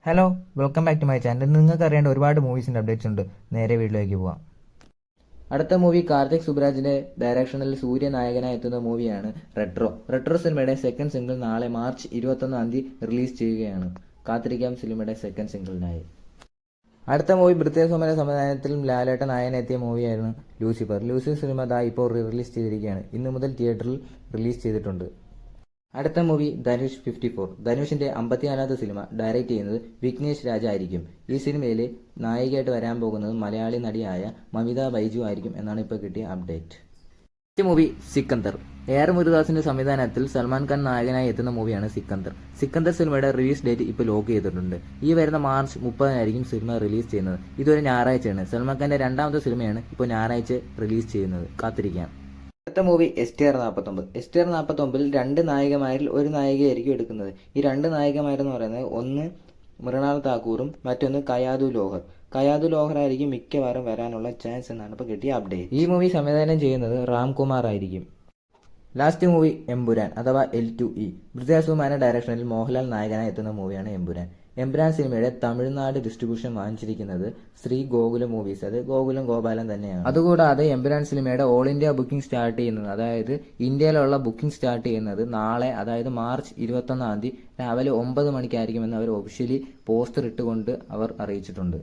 Hello, welcome back to my channel. നിങ്ങൾക്ക് അറിയേണ്ട ഒരുപാട് മൂവീസിൻ്റെ അപ്ഡേറ്റ്സ് ഉണ്ട്. നേരെ വീട്ടിലേക്ക് പോവാം. അടുത്ത മൂവി കാർത്തിക് സുബ്രാജിന്റെ ഡയറക്ഷനിൽ സൂര്യ നായകനായി എത്തുന്ന മൂവിയാണ് റെട്രോ സിനിമയുടെ സെക്കൻഡ് സിംഗിൾ നാളെ മാർച്ച് 21 റിലീസ് ചെയ്യുകയാണ്. കാത്തിരിക്കാം സിനിമയുടെ സെക്കൻഡ് സിംഗിളിനായി. അടുത്ത മൂവി പൃഥ്വിരാജ് സംവിധാനത്തിൽ ലാലേട്ടൻ നായകനെത്തിയ മൂവിയായിരുന്നു ലൂസിഫർ സിനിമ ഇപ്പോൾ റിലീസ് ചെയ്തിരിക്കുകയാണ്. ഇന്നു മുതൽ തിയേറ്ററിൽ റിലീസ് ചെയ്തിട്ടുണ്ട്. അടുത്ത മൂവി ധനുഷ് 54. ധനുഷിന്റെ 54ാമത്തെ സിനിമ ഡയറക്റ്റ് ചെയ്യുന്നത് വിഘ്നേഷ് രാജ ആയിരിക്കും. ഈ സിനിമയിലെ നായികയായിട്ട് വരാൻ പോകുന്നത് മലയാളി നടിയായ മമിത ബൈജു ആയിരിക്കും എന്നാണ് ഇപ്പോൾ കിട്ടിയ അപ്ഡേറ്റ്. അടുത്ത മൂവി സിക്കന്ദർ. AR മുരുദാസിന്റെ സംവിധാനത്തിൽ സൽമാൻ ഖാൻ നായകനായി എത്തുന്ന മൂവിയാണ് സിക്കന്ദർ സിനിമയുടെ റിലീസ് ഡേറ്റ് ഇപ്പോൾ ലോക്ക് ചെയ്തിട്ടുണ്ട്. ഈ വരുന്ന മാർച്ച് 30 സിനിമ റിലീസ് ചെയ്യുന്നത്. ഇതൊരു ഞായറാഴ്ചയാണ്. സൽമാൻ ഖാന്റെ രണ്ടാമത്തെ സിനിമയാണ് ഇപ്പോൾ ഞായറാഴ്ച റിലീസ് ചെയ്യുന്നത്. കാത്തിരിക്കാം. അടുത്ത മൂവി STR 49. രണ്ട് നായികമാരിൽ ഒരു നായികയായിരിക്കും എടുക്കുന്നത്. ഈ രണ്ട് നായികമാരെന്ന് പറയുന്നത് ഒന്ന് മൃണാൾ താക്കൂറും മറ്റൊന്ന് കയാതു ലോഹർ ആയിരിക്കും മിക്കവാറും വരാനുള്ള ചാൻസ് എന്നാണ് ഇപ്പോൾ കിട്ടിയ അപ്ഡേറ്റ്. ഈ മൂവി സംവിധാനം ചെയ്യുന്നത് രാംകുമാർ ആയിരിക്കും. ലാസ്റ്റ് മൂവി എമ്പുരാൻ അഥവാ L2E. പൃഥ്വിരാജ് ഡയറക്ഷനിൽ മോഹൻലാൽ നായകനായി എത്തുന്ന മൂവിയാണ് എമ്പുരാൻ സിനിമയുടെ തമിഴ്നാട് ഡിസ്ട്രിബ്യൂഷൻ വാങ്ങിച്ചിരിക്കുന്നത് ശ്രീ ഗോകുലം മൂവീസ്. അത് ഗോകുലം ഗോപാലൻ തന്നെയാണ്. അതുകൂടാതെ എമ്പുരാൻ സിനിമയുടെ ഓൾ ഇന്ത്യ ബുക്കിംഗ് സ്റ്റാർട്ട് ചെയ്യുന്നത്, അതായത് ഇന്ത്യയിലുള്ള ബുക്കിംഗ് സ്റ്റാർട്ട് ചെയ്യുന്നത് നാളെ, അതായത് മാർച്ച് 21 രാവിലെ 9 മണിക്കായിരിക്കുമെന്ന് അവർ ഒഫീഷ്യലി പോസ്റ്റർ ഇട്ടുകൊണ്ട് അവർ അറിയിച്ചിട്ടുണ്ട്.